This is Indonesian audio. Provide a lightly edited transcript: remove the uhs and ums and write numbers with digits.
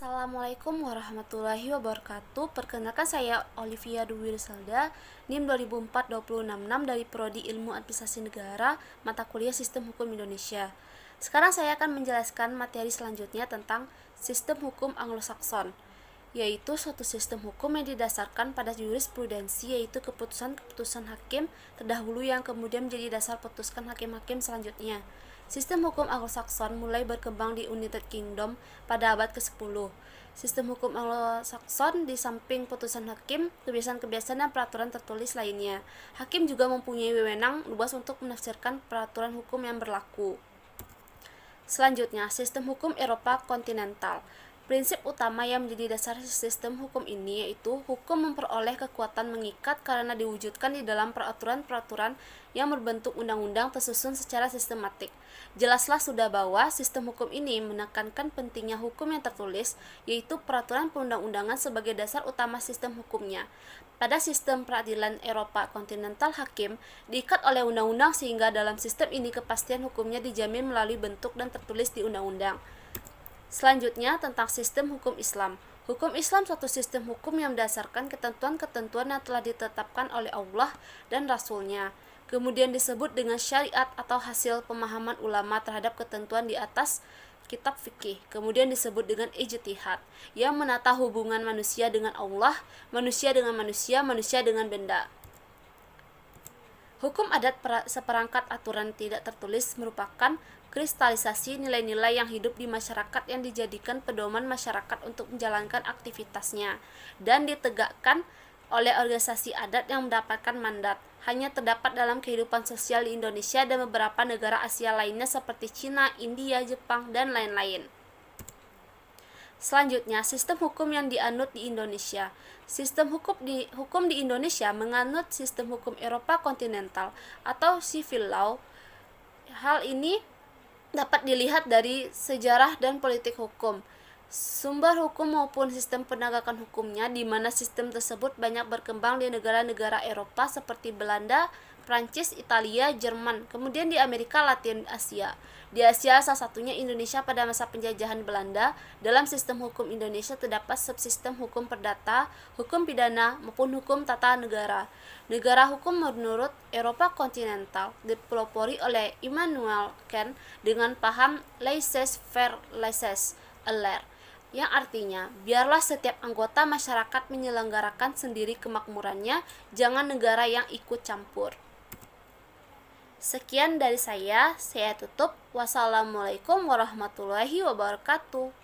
Assalamualaikum warahmatullahi wabarakatuh. Perkenalkan saya Olivia Dwi Rizalda, NIM 2004-20666 dari Prodi Ilmu Administrasi Negara, mata kuliah Sistem Hukum Indonesia. Sekarang saya akan menjelaskan materi selanjutnya tentang Sistem Hukum Anglo-Sakson, yaitu suatu sistem hukum yang didasarkan pada jurisprudensi, yaitu keputusan-keputusan hakim terdahulu yang kemudian menjadi dasar putuskan hakim-hakim selanjutnya. Sistem hukum Anglo-Sakson mulai berkembang di United Kingdom pada abad ke-10. Sistem hukum Anglo-Sakson di samping putusan hakim, kebiasaan-kebiasaan dan peraturan tertulis lainnya, hakim juga mempunyai wewenang luas untuk menafsirkan peraturan hukum yang berlaku. Selanjutnya, sistem hukum Eropa kontinental. Prinsip utama yang menjadi dasar sistem hukum ini yaitu hukum memperoleh kekuatan mengikat karena diwujudkan di dalam peraturan-peraturan yang berbentuk undang-undang tersusun secara sistematik. Jelaslah sudah bahwa sistem hukum ini menekankan pentingnya hukum yang tertulis, yaitu peraturan perundang-undangan sebagai dasar utama sistem hukumnya. Pada sistem peradilan Eropa kontinental, hakim diikat oleh undang-undang sehingga dalam sistem ini kepastian hukumnya dijamin melalui bentuk dan tertulis di undang-undang. Selanjutnya, tentang sistem hukum Islam. Hukum Islam suatu sistem hukum yang berdasarkan ketentuan-ketentuan yang telah ditetapkan oleh Allah dan Rasul-Nya. Kemudian disebut dengan syariat atau hasil pemahaman ulama terhadap ketentuan di atas kitab fikih. Kemudian disebut dengan ijtihad, yang menata hubungan manusia dengan Allah, manusia dengan manusia, manusia dengan benda. Hukum adat seperangkat aturan tidak tertulis merupakan kristalisasi nilai-nilai yang hidup di masyarakat yang dijadikan pedoman masyarakat untuk menjalankan aktivitasnya dan ditegakkan oleh organisasi adat yang mendapatkan mandat. Hanya terdapat dalam kehidupan sosial di Indonesia dan beberapa negara Asia lainnya seperti Cina, India, Jepang, dan lain-lain. Selanjutnya, sistem hukum yang dianut di Indonesia. Sistem hukum di Indonesia menganut sistem hukum Eropa kontinental atau civil law. Hal ini dapat dilihat dari sejarah dan politik hukum, sumber hukum maupun sistem penegakan hukumnya, di mana sistem tersebut banyak berkembang di negara-negara Eropa seperti Belanda, Prancis, Italia, Jerman, kemudian di Amerika Latin Asia. Di Asia, salah satunya Indonesia pada masa penjajahan Belanda. Dalam sistem hukum Indonesia terdapat subsistem hukum perdata, hukum pidana, maupun hukum tata negara. Negara hukum menurut Eropa kontinental dipelopori oleh Immanuel Kant dengan paham laissez-faire laissez-aller, yang artinya biarlah setiap anggota masyarakat menyelenggarakan sendiri kemakmurannya, jangan negara yang ikut campur. Sekian dari saya tutup. Wassalamualaikum warahmatullahi wabarakatuh.